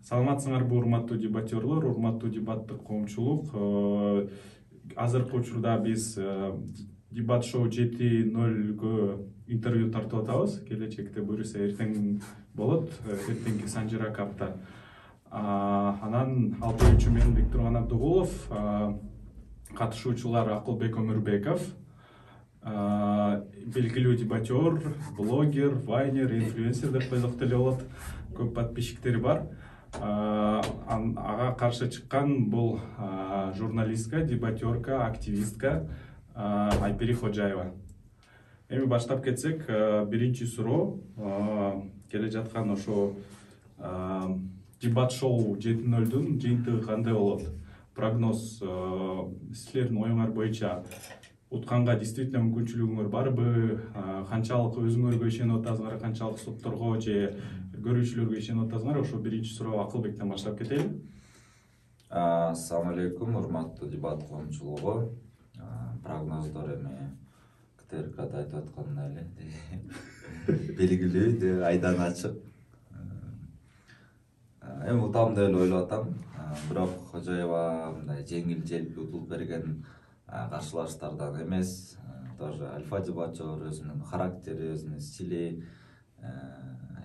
Саламатсыңарбы урматтуу дебатерлор, урматтуу дебаттык коомчулук. Азыркы учурда биз дебат шоу 7:0 интервью тартып атабыз. Келечекте буюрса эртең болот, эртеңки Санжира капта. Анан ал боюнча мен Викторган Абдыгулов, катышуучулар Акылбек Өмүрбеков, белгилүү дебатер, блогер, вайнер, инфлюенсер деп койсок деле болот. Көп подписчиктери бар. Ага каршы чыккан бул журналистка, дебатерка, активистка Айпери Ходжаева. Эми баштап кетсек, биринчи суроо келе жаткан ошо дебат шоу 7:0 жыйынтыгы кандай болот? Прогноз силердин оюңар боюнча утканга действительно мүмкүнчүлүгүңөр барбы? Канчалык өзүңөргө ишенип атасыңар, канчалык сотторго же көрүүчүлөргө ишенип атасыңар? Ошо биринчи суроо Акылбектен баштап кетели. Ассаламу алейкум, урматтуу дебат коомчулугу. Прогноздор эми КТРКда айтып аткандай эле белгилүү, айдан ачык. Эми утам деп ойлоп атам. Бирок Хожаева мындай жеңил желпи утулуп берген каршылаштардан эмес. Тоже альфа дебатчы, өзүнүн характери, өзүнүн стили,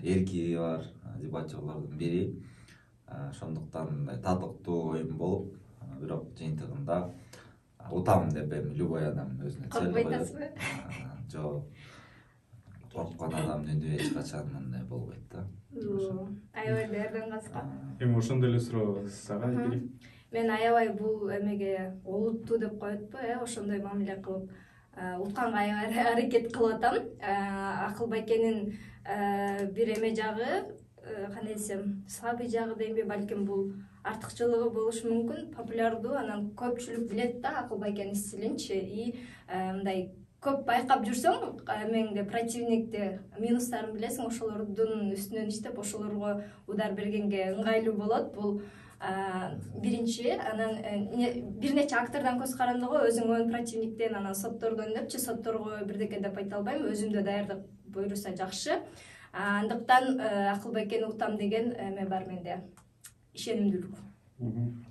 эрки бар дебатчылардын бири. Ошондуктан мындай татыктуу оюн болуп, бирок жыйынтыгында утам деп эми любой адам өзүнө цел коёт. Жок. Корккон адамдын дүнү эч качан мындай болбойт да. Аябай даярдан калсак. Эми ошондой эле суроо сага Айпери. Мен аябай бул эмеге олуттуу деп коетпу, ошондой мамиле кылып, утканга аябай аракет кылып атам. Акылбекенин бир эме жагы, кандай десем, слабый жагы дейинби, балким бул артыкчылыгы болушу мүмкүн. Популярдуу, анан көпчүлүк билет да Акылбекенин стилинчи. И мындай көп байкап жүрсөң, эмеңде противникте минустарын билесиң, ошолордун үстүнөн иштеп, ошолорго удар бергенге ыңгайлуу болот. Бул биринчи. Анан бир нече актордон көз карандыгы, өзүңөн противниктен, анан соттордон депчи, сотторго бирдеке деп айта албайм, өзүмдө даярдык буйруса жакшы. Андыктан Акылбекени утам деген эме бар менде, ишенимдүүлүк.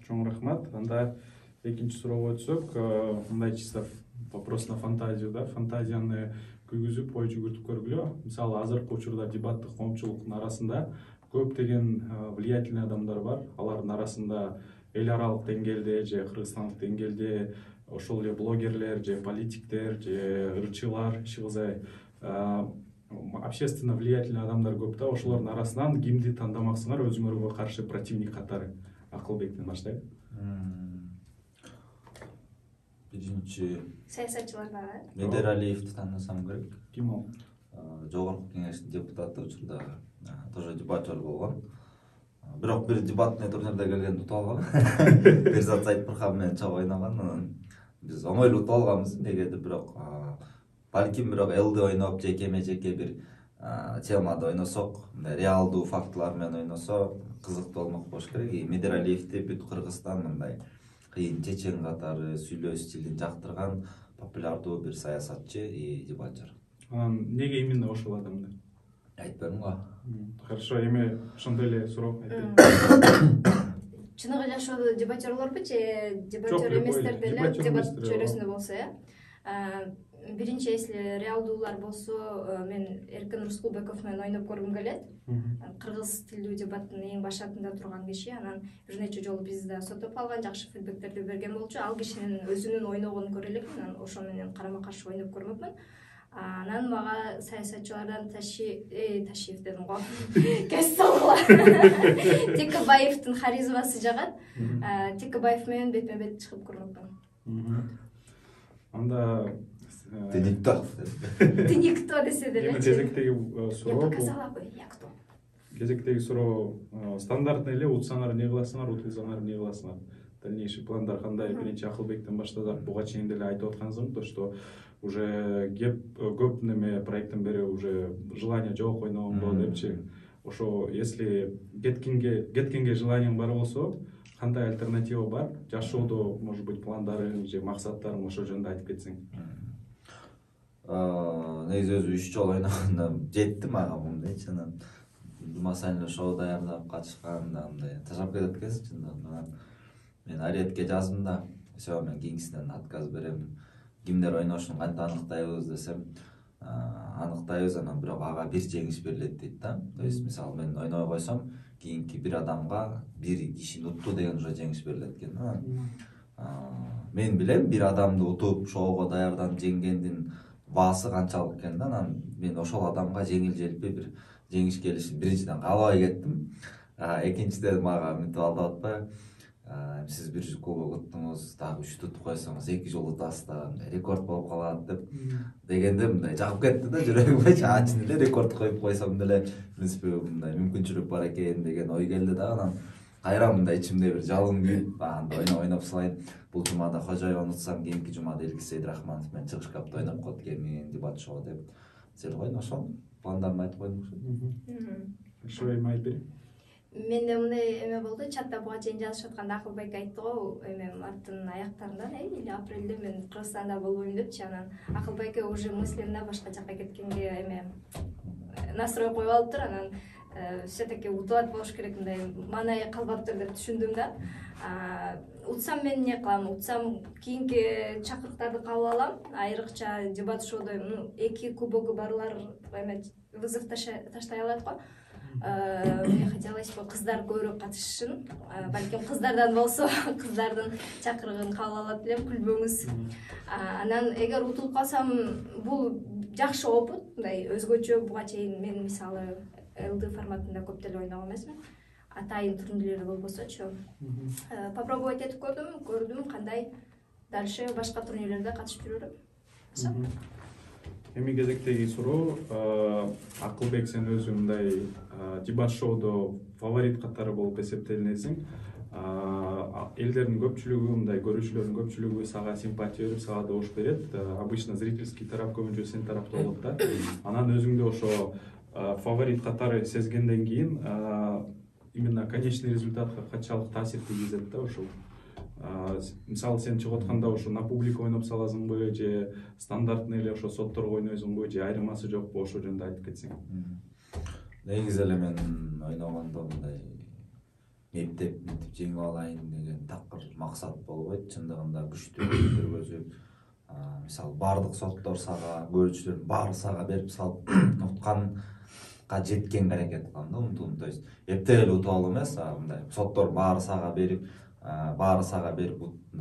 Чоң рахмат. Анда экинчи суроого өтсөк, мындай чисто вопрос на фантазию, да, фантазияны күйгүзүп, ой жүгүртүп көргүлө. Мисалы, азыркы учурда дебаттык коомчулуктун арасында көптөгөн влиятельный адамдар бар. Алардын арасында эл аралык деңгээлде же кыргызстандык деңгээлде ошол эле блогерлер же политиктер же ырчылар, ишибызай общественно влиятельный адамдар көп да. Ошолордун арасынан кимди тандамаксыңар өзүңөргө каршы противник катары? Акылбектен баштайлы. Биринчи саясатчылардан Медералиевди тандасам керек. Ким ал? Жогорку кеңештин депутаты, учурда тоже дебатер болгон. Бирок бир дебатный турнирде келгенде утуп алган. Перзат Сайтбурхан менен чогуу ойногон. Биз оңойлуу утуп алганбыз негеде, бирок балким бирок элди ойноп, жеке бир темада ойносок, реалдуу фактылар менен ойносо кызыктуу болмок болуш керек. Медералиевди бүт Кыргызстан мындай кыйын чечен катары сүйлөө стилин жактырган популярдуу бир саясатчы и дебатер. Неге именно ошол адамды? Айтпадым го. Хорошо, эми ошондой эле суроо. Чыныгы жашоодо дебатерлорбу же дебатер эместер деле дебат чөйрөсүндө болсо, биринчи если реалдуулар болсо, мен Эркин Рускулбеков менен ойноп көргүм келет. Кыргыз тилдүү дебаттын эң башатында турган киши, анан бир нече жолу бизди сотоп алган, жакшы фидбектерди берген болчу. Ал кишинин өзүнүн ойногонун көрө элекмин, анан ошо менен карама каршы ойноп көрмөкмүн. Анан мага саясатчылардан Ташиев дедим го. Кесилгыла. Текебаевдин харизмасы жагат. Текебаев менен бетме бет чыгып көрмөкмүн. Анда Ты никто десе деле. Кезектеги суроо. Я показала бы, я кто. Кезектеги суроо стандартный эле, утсаңар эмне кыласыңар, утулсаңар эмне кыласыңар? Дальнейший пландар кандай? Биринчи Акылбектен баштасак, буга чейин деле айтып аткансың, то что уже көп неме проекттен бери уже желание жок ойногонго депчи. Ошо если кеткенге желаниең бар болсо, кандай альтернатива бар? Жашоодо, может быть, пландарың же максаттарың ошол жөнүндө айтып кетсең. Негизи өзү 3 жолу ойногондо жетти мага мындайчы. Жума сайын эле шоу даярдап катышкан да мындай ташап кетет экенсиң чындыгында. Мен Ариетке жаздым да, все, мен кийинкисинен отказ берем. Кимдер ойношун кантип аныктайбыз десем, аныктайбыз, анан бирок ага бир жеңиш берилет дейт да. То есть мисалы мен ойной койсом, кийинки бир адамга бир кишини утту деген уже жеңиш берилет экен. Мен билем бир адамды утуп шоуго даярданып жеңгендин баасы канчалык экен да. Анан мен ошол адамга жеңил желпи бир жеңиш келишин биринчиден каалабай кеттим. Экинчиден мага мынтип алдап атпайбы. Сиз бир кубок уттуңуз, дагы 3 тутуп койсоңуз 2 жолу утасыз да, рекорд болуп калат деп дегенде мындай жагып кетти да жүрөгүмө. Ачын эле рекорд коюп койсом деле в принципе мындай мүмкүнчүлүк бар экен деген ой келди да. Анан кайра мындай ичимде бир жалын күйүп, анда ойноп салайын. Бул жумада Кожоев унутсам, кийинки жумада Илгиз Сейдрахманов менен чыгыш капта ойноп коет экенмин, дебат шоу деп. Сел койдум, ошол пландарымды айтып койдум ошо. Ошо эми айтып берейин. Менде мындай эме болду, чатта буга чейин жазышып атканда Акылбек айтты го, эме марттын аяктарында или апрелде мен Кыргызстанда болбойм депчи. Анан Акылбекке уже мысленно башка жака кеткенге эме настрой коюп алыптыр. Анан все-таки утулат болуш керек, мындай маанайы калбаптыр деп түшүндүм да. Утсам мен эмне кылам? Утсам кийинки чакырыктарды кабыл алам. Айрыкча дебат шоудо 2 кубогу барлар эме вызов таштай алат го. Мне хотелось бы кыздар көбүрөөк катышсын. Балким кыздардан болсо, кыздардын чакырыгын кабыл алат элем, күлбөңүз. Анан эгер утулуп калсам, бул жакшы опыт, мындай өзгөчө. Буга чейин мен мисалы ЛД форматында көп деле ойногон эмесмин. Атайын турнирлер болбосочу. Попробовать этип көрдүм кандай дальше башка турнирлерде катышып жүрөрүм. Эми кезектеги суроо, Акылбек, сен өзүң мындай дебат шоудо фаворит катары болуп эсептелинесиң. Элдердин көпчүлүгү, мындай көрүүчүлөрдүн көпчүлүгү сага симпатия берип, сага добуш берет. Обычно зрительский тарап көбүнчө сен тарапта болот да. Анан өзүңдү ошо фаворит катары сезгенден кийин именно конечный результатка канчалык таасир тийгизет да ошол. Мисалы сен чыгып атканда ошо на публика ойноп саласыңбы, же стандартный эле ошо сотторго ойнойсуңбу, же айырмасы жокпу, ошол жөнүндө айтып кетсең. Негизи эле мен ойногондо мындай эптеп мынтип жеңип алайын деген такыр максат болбойт. Чындыгында күчтүү көргөзүп, мисалы баардык соттор сага, көрүүчүлөрдүн баары сага берип салып утканга жеткенге аракет кылам да, умтулум. То есть эптеп эле утуп алуу эмес, мындай соттор баары сага берип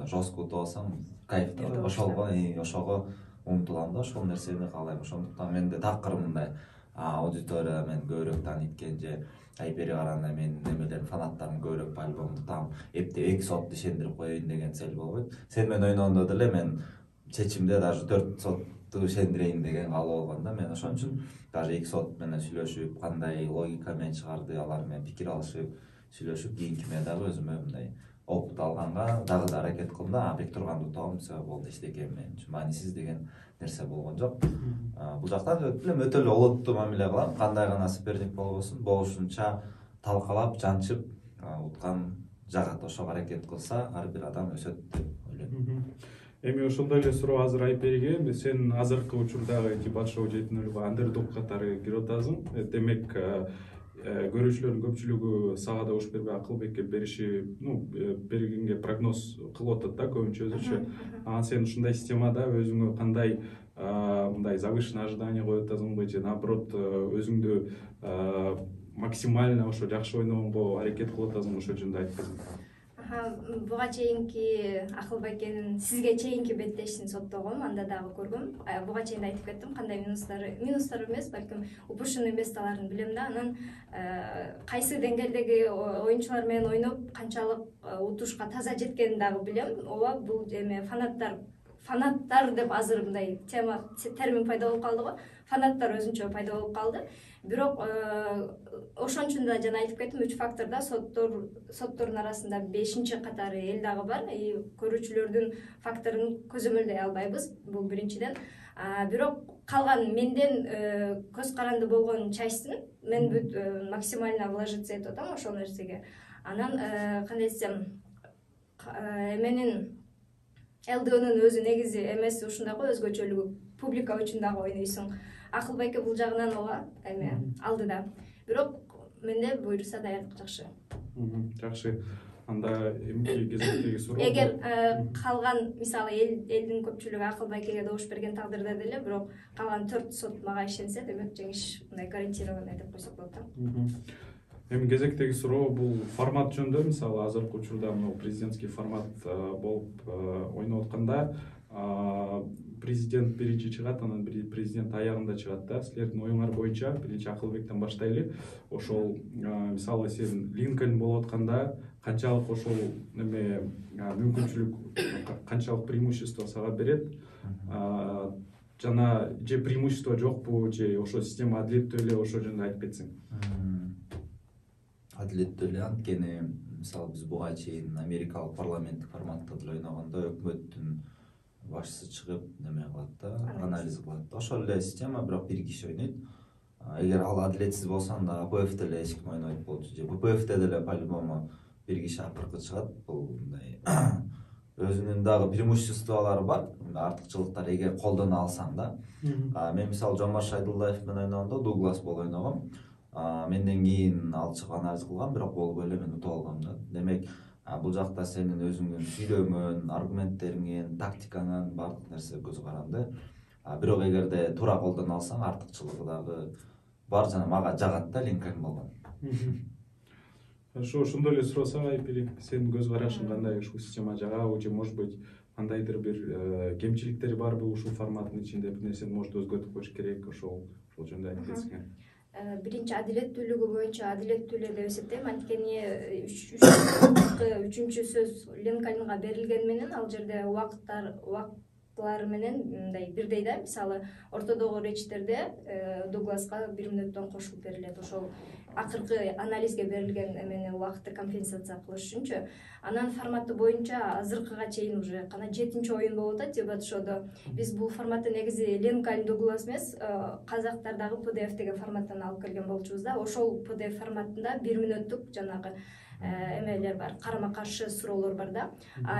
жестко утуп алсаң кайф да. Ошого умтулам да, ошол нерсени каалайм. Ошондуктан менде такыр мындай аудитория мен көбүрөөк тааныйт экен, же Айпери караганда менин немелерим, фанаттарым көбүрөөк по-любому там эптеп 2 сотту ишендирип коеюн деген цель болбойт. Сен менен ойногондо деле мен чечимде даже 4 сотту ишендирейин деген каалоо болгон да. Мен ошон үчүн даже 2 сот менен сүйлөшүп, кандай логика менен чыгарды, алар менен пикир алышып, сүйлөшүп, кийинки мен дагы өзүмө мындай опыт алганга дагы да аракет кылдым да. Бек турганды утабам, все болду, эчтеке мен үчүн маанисиз деген нерсе болгон жок. Бул жактан өтө эле олоттуу мамиле кылам. Кандай гана соперник болушунча талкалап, жанчып, уткан жагат ошого аракет кылса, ар бир адам өсөт деп ойлойм. Эми ошондой эле суроо азыр Айпериге. Сен азыркы учурдагы дебат шоу жетинөлгө андердог катары кирип атасың. Демек, көрүүчүлөрдүн көпчүлүгү сага добуш бербей Акылбекке бергенге прогноз кылып атат да көбүнчө өзүчө. Анан сен ушундай системада өзүңө кандай мындай завышенное ожидание коюп атасыңбы, же наоборот өзүңдү максимально ошо жакшы ойногонго аракет кылып атасыңбы, ошол жөнүндө айтып берсең. Буга чейинки Акылбекенин сизге чейинки беттешин соттогом, анда дагы көргөм. Буга чейин айтып кеттим, кандай минустар эмес, балким упущенный месталарын билем да. Анан кайсы деңгээлдеги оюнчулар менен ойноп канчалык утушка таза жеткенин дагы билем. Ооба, бул эме фанаттар деп азыр мындай термин пайда болуп калды го. Фанаттар өзүнчө пайда болуп калды. Бирок ошон үчүн да жана айтып кеттим, 3 факторда соттордун арасында 5-чи катары эл дагы бар. Көрүүчүлөрдүн факторун көзөмөлдөй албайбыз. Бул биринчиден. Бирок калган менден көз каранды болгон частьтын мен бүт максимально вложиться этип атам ошол нерсеге. Анан кандай десем, эменин ЛДНын өзү негизи эмеси ушундай го, өзгөчөлүгү публика үчүн дагы ойнойсуң. Акылбекке бул жагынан ооба эме алдыда. Бирок менде буюрса даярдык жакшы. Жакшы. Анда эмки кезектеги суроо. Эгер калган мисалы элдин көпчүлүгү Акыл Байкеге добуш берген тагдырда деле бирок калган 4 сот мага ишенсе, демек жеңиш мындай гарантированный деп койсок болот да. Эми кезектеги суроо бул формат жөнүндө, мисалы азыркы учурда мына президентский формат болуп ойноп атканда президент биринчи чыгат, анан президент аягында чыгат да. Силердин оюңар боюнча биринчи Акылбектен баштайлы. Ошол мисалы сен Линкольн болуп атканда канчалык ошол неме мүмкүнчүлүк, канчалык преимущество сага берет? Жана же преимущество жокпу, же ошо система адилеттүү эле, ошол жөнүндө айтып кетсең. Адилеттүү эле, анткени мисалы биз буга чейин америкалык парламенттик форматта деле ойногондо өкмөттүн башчысы чыгып неме кылат да, анализ кылат. Ошол эле система, бирок бир киши ойнойт. Эгер ал адилетсиз болсо, анда АПФ деле эч ким ойнойт болчу. Же ППФ деле по-любому бир киши акыркы чыгат. Бул мындай өзүнүн дагы преимуществолору бар, артыкчылыктар эгер колдоно алсаң да. Мен мисалы Жомарт Шайдулдаев менен ойногондо Дуглас болуп ойногом. Менден кийин ал чыгып анализ кылган, бирок болбой эле мен утуп алгам да. Демек, бул жакта сенин өзүңдүн сүйлөгөн, аргументтериңен, тактикаңан баардык нерсе көз каранды. Бирок эгерде туура колдоно алсаң, артыкчылыгы дагы бар, жана мага жагат да Линкольн болгон. Ошондой эле сурасак, Айпери, сенин көз карашың кандай? Ушул система жагабы, же может быть кандайдыр бир кемчиликтери барбы ушул форматтын ичинде, бир нерсени может өзгөртүп коюш керек, ошол жөнүндө айтып кетсең. Биринчи адилеттүүлүгү боюнча адилеттүү эле деп эсептейм, анткени үчүнчү сөз Линкольнга берилгени менен ал жерде убактылары менен мындай бирдей да. Мисалы ортодогу речьтерде Дугласка 1 мүнөттөн кошулуп берилет. Ошол акыркы анализге берилген эмени убакытты компенсация кылыш үчүнчү. Анан форматы боюнча азыркыга чейин уже кана 7-чи оюн болуп атат дебат шоудо. Биз бул форматты негизи Линкольн Дуглас эмес, казактар дагы PDF деген форматтан алып келген болчубуз да. Ошол PDF форматында 1 мүнөттүк жанагы эмелер бар, карама каршы суроолор бар да.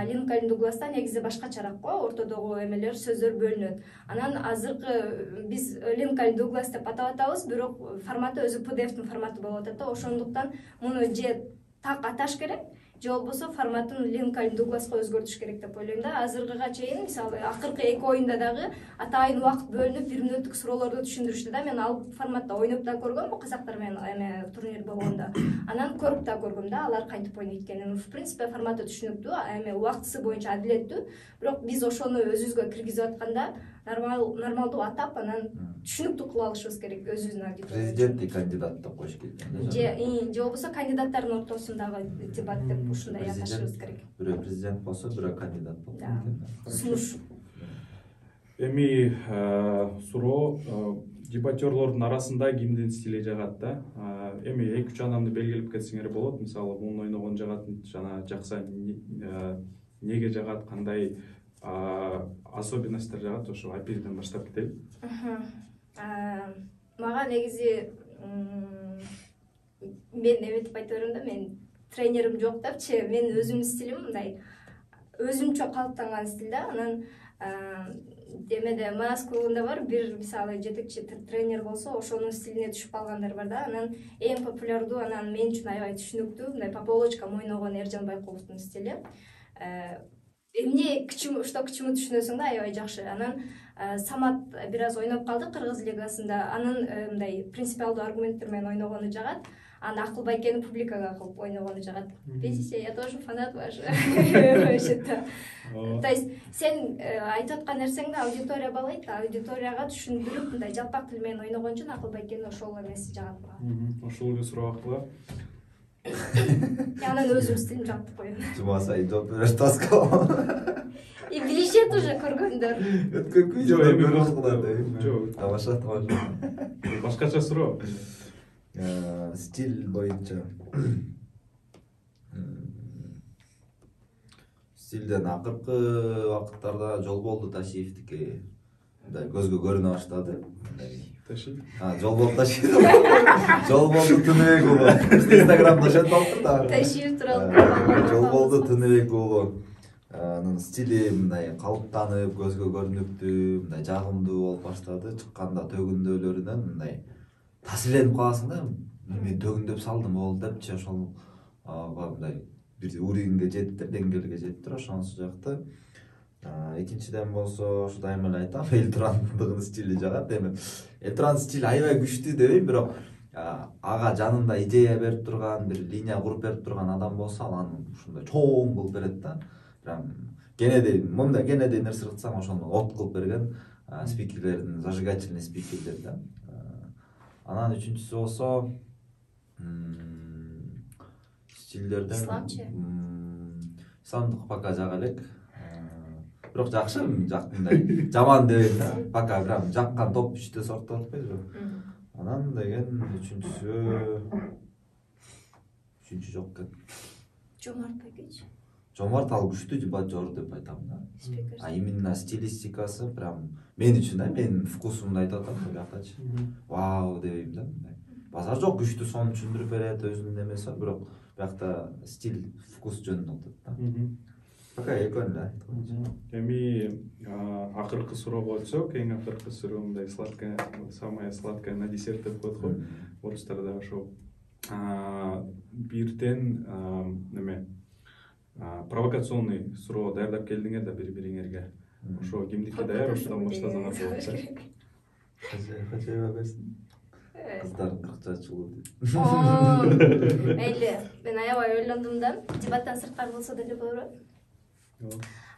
Линкольн Дугласта негизи башкачараак го, ортодогу эмелер сөздөр бөлүнөт. Анан азыркы биз Линкольн Дуглас деп атап атабыз, бирок форматы өзү PDF-тин форматы болуп атат да. Ошондуктан муну же так аташ керек, же болбосо форматын Линкольн Дугласка өзгөртүш керек деп ойлойм да. Азыркыга чейин мисалы акыркы 2 оюнда дагы атайын убакыт бөлүнүп 1 мүнөттүк суроолорду түшүндүрүштү да. Мен ал форматта ойноп да көргөм, казактар менен эме турнир болгондо. Анан көрүп да көргөм да, алар кантип ойнойт экенин. В принципе форматы түшүнүктүү, эме убактысы боюнча адилеттүү, бирок биз ошону өзүбүзгө киргизип атканда нормалдуу атап, анан түшүнүктүү кылып алышыбыз керек өзүбүздүн аудиторияга. Президенттик кандидат деп коюш керек. Же болбосо кандидаттардын ортосундагы дебат деп ушундай аташыбыз керек. Бирөө президент болсо, бирөө кандидат болот. Сунуш. Эми суроо дебатерлордун арасында кимдин стили жагат да. Эми 2-3 адамды белгилеп кетсеңер болот. Мисалы, мунун ойногон жагат, жана жакса неге жагат, кандай особенностьтер жагат, ошо Айперден баштап кетели. Мага негизи мен эметип айта берем да, мен тренерим жок депчи, мен өзүмдүн стилим мындай өзүмчө калыптанган стил да. Анан эмеде Манас клубунда бар бир мисалы жетекчи тренер болсо, ошонун стилине түшүп калгандар бар да. Анан эң популярдуу, анан мен үчүн аябай түшүнүктүү, мындай по полочкам ойногон Эржан Байкуловдун стили. Эмне что к чему түшүнөсүң да, аябай жакшы. Анан Самат бир аз ойноп калды Кыргыз лигасында. Анын мындай принципиалдуу аргументтер менен ойногону жагат. Аны Акыл Байкени публикага кылып ойногону жагат. Видите, я тоже фанат ваш. То есть сен айтып аткан нерсеңди аудитория баалайт, аудиторияга түшүндүрүп мындай жалпак тил менен ойногон үчүн Акыл Байкени ошол эмеси жагат мага. Ошол эле суроо аркылуу. Анан өзүм стилим жактып коем. Жума сайын жооп бериш таскал. И билишет уже көргөндөр. Өткөн видеодо көрүп калат. Жок. Тамаша. Башкача суроо. Стиль боюнча. Стилден акыркы убакыттарда Жолболду Ташиевдики көзгө көрүнө баштады. Ташиев? Жолболду Ташиев. Жолболду Тыныбек уулу. Инстаграмда шот алып да. Ташиев тууралуу. Жолболду Тыныбек уулу. Анын стили мындай калыптанып, көзгө көрүнүктүү, мындай жагымдуу болуп баштады. Чыкканда төгүндөөлөрүнөн мындай таасирленип каласың да. неме төгүндөп салдым болду депчи ошол мындай бир уровеньге жеттир, деңгээлге жеттир, ошонусу жакты. Экинчиден болсо ушу дайыма эле айтам, Элтурандын стили жагат. Эми Элтурандын стили аябай күчтүү дебейм, бирок ага жанында идея берип турган, бир линия куруп берип турган адам болсо, ал аны ушундай чоң кылып берет да. Прям Кеннеди, мындай Кеннеди нерсе кылсаң ошону от кылып берген спикерлердин, зажигательный спикерлер да. Анан үчүнчүсү болсо стилдерден Исламчы? Исламдык пока жак элек. Бирок жакшы, мындай жаман дебейм да. Пока прям жаккан топ 3 сортто отпойбу. Анан деген үчүнчү жок экен. Жомарт Байкеч. Жомарт ал күчтүү дебатер деп айтам да. Именно стилистикасы прям мен үчүн да, менин вкусумду айтып атам бул жактачы. Вау дебейм да. Базар жок, күчтүү сонун түшүндүрүп берет, өзүнүн немеси бар, бирок биякта стиль, вкус жөнүндө атат да. Пока экөө эле. Эми акыркы суроого өтсөк, эң акыркы суроо мындай сладкая, самая сладкая на десерт деп коет го. Орустарда ошо бирден неме провокационный суроо даярдап келдиңер да бири-бириңерге. Ошо кимдики даяр, ошодон баштасаңар болот да. Хожаева берсин. Кыздар 40 жаш болду. Мейли, мен аябай ойлондум да. Дебаттан сырткары болсо деле болот.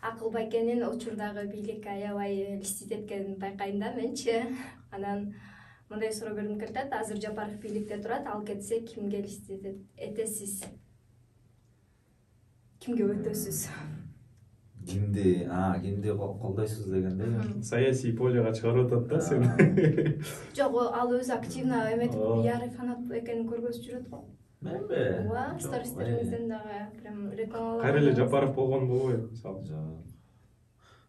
Акыл Байкенин учурдагы бийликке аябай льстит эткенин байкайм да менчи. Анан мындай суроо бергим келет. Азыр Жапаров бийликте турат, ал кетсе кимге льстит этесиз? Кимге өтөсүз? Кимди колдойсуз дегенде. Саясий полега чыгарып атат да сени. Жок, ал өзү активно эметип ярый фанат экенин көргөзүп жүрөт го. Менби? Ооба, стористериңизден дагы прям реклама. Кайра эле Жапаров болгон болбойбу, мисалы.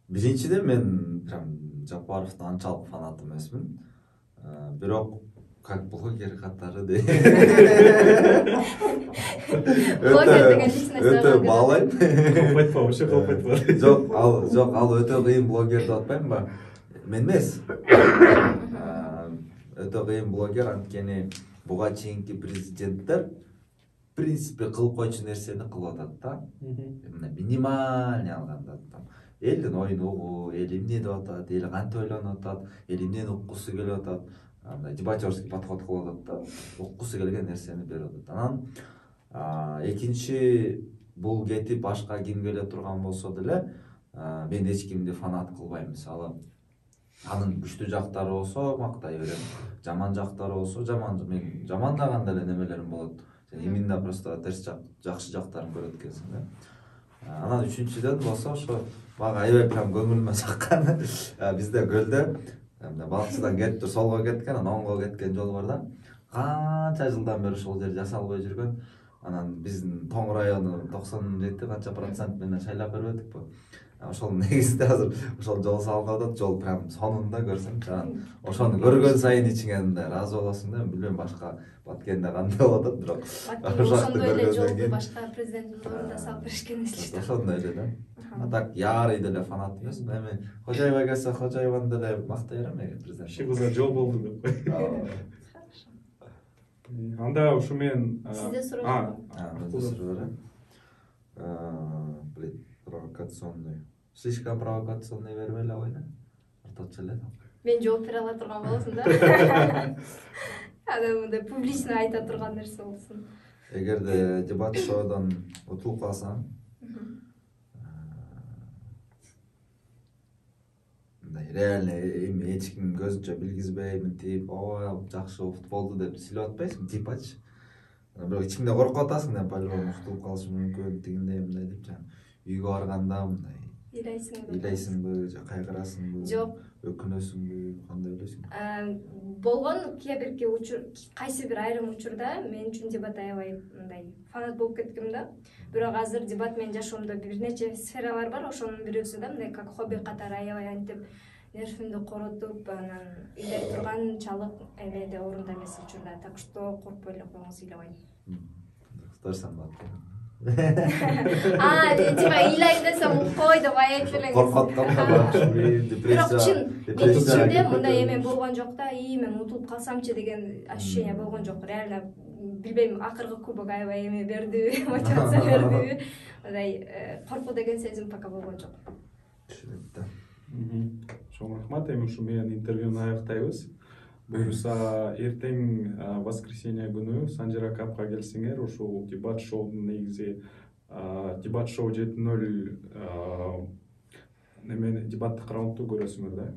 Биринчиден мен прям Жапаровдун анчалык фанаты эмесмин. Бирок как блогер катары де. Блогер деген личность. Өтө баалайм. Кылпайтпа, вообще кылпайтпа. Жок, ал өтө кыйын блогер деп атпаймынбы? Мен эмес. Өтө кыйын блогер, анткени буга чейинки президенттер в принципе кылып койчу нерсени кылып атат да. Минимальный алганда элдин оюн угуу, эл эмне деп атат, эл кантип ойлонуп атат, эл эмнени уккусу келип атат, андай дебатерский подход кылып атат да, уккусу келген нерсени берип атат. Анан экинчи бул кетип башка ким келе турган болсо деле, мен эч кимди фанат кылбайм. Мисалы, анын күчтүү жактары болсо мактай берем, жаман жактары болсо мен жамандаган деле немелерим болот. Сен именно просто терс жакшы жактарын көрөт экенсиң да. Анан үчүнчүдөн болсо ошо мага аябай прям көңүлүмө чаккан. Бизде көлдө балыкчыдан кетип солго кеткен, анан оңго кеткен жол бар да. Канча жылдан бери ошол жер жасалбай жүргөн. Анан биздин Тоң району 97 канча процент менен шайлап бербедикпи? Ошол негизинде азыр ошол жол салынып атат, жол прям сонунда көрсөң, ошону көргөн сайын ичиңе мындай ыраазы болосуң да, билбейм башка Баткенде кандай болуп атат, бирок ошондой эле жолду башка президенттин ордунда салып беришкен эслейт. Ошондой эле да. А так ярый деле фанат эмес. Эми Хожаева келсе Хожаеваны деле мактай берем президент. Шигуза жол болду деп кой. Анда ушу менен сизде суроо. Блин, провокационный. Слишком провокационный бербейли ойна. Орточо эле. Мен жооп бере ала турган болосун да. Анан мындай публично айта турган нерсе болсун. Эгерде дебат шоудон утулуп калсаң, реально эч ким көзүнчө билгизбей мынтип, ооба жакшы уфт болду деп сүйлөп атпайсың, типачы. Бирок ичиңде коркуп атасың да, по-любому утулуп калышы мүмкүн, тигиндей мындай деп жана үйгө барганда мындай ыйлайсыңбы, же кайгырасыңбы? Жок. Өкүнөсүңбү, кандай ойлойсуң? Болгон кээ-бирки учур, кайсы бир айрым учурда мен үчүн дебат аябай мындай фанат болуп кеткем да. Бирок азыр дебат менин жашоомдо бир нече сфералар бар, ошонун бирөөсү да мындай как хобби катары аябай антип нервимди коротуп, анан ыйлай турганчалык эле орунда эмес учурда. Так что коркпой эле коюңуз, ыйлабайм. Кутарсаң ба? Типа ыйлайм десем кой деп айтып элеңиз. Коркуп атканга бирок чын мен ичимде мындай эме болгон жок да, мен утулуп калсамчы деген ощущение болгон жок. Реально билбейм, акыркы кубок аябай эме бердиби, мотивация бердиби. Мындай коркуу деген сезим пока болгон жок. Түшүнүктүү. Чоң рахмат. Эми ушу менен интервьюну аяктайбыз. Буюрса эртең воскресенье күнү Санжира Капка келсеңер, ушул дебат шоунун негизи дебат шоу 7:0 немени дебаттык раундту көрөсүңөр да.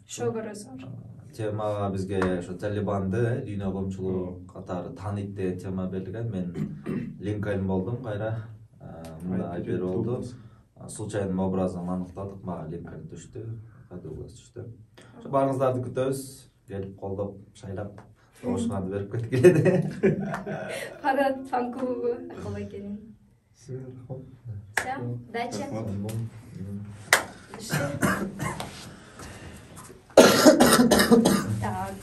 Шоу көрөсүңөр. Тема бизге ошо Талибанды дүйнө коомчулугу катары тааныйт деген тема берилген. Мен Линкольн болдум кайра. Мында Айбер болду. Случайный образын аныктадык, мага Линкольн түштү, Дуглас түштү. Ошо баарыңыздарды күтөбүз. Келип колдоп, шайлап, добушканды берип кеткиле. Парад фан клубу калай экенин. Все, дача. Так.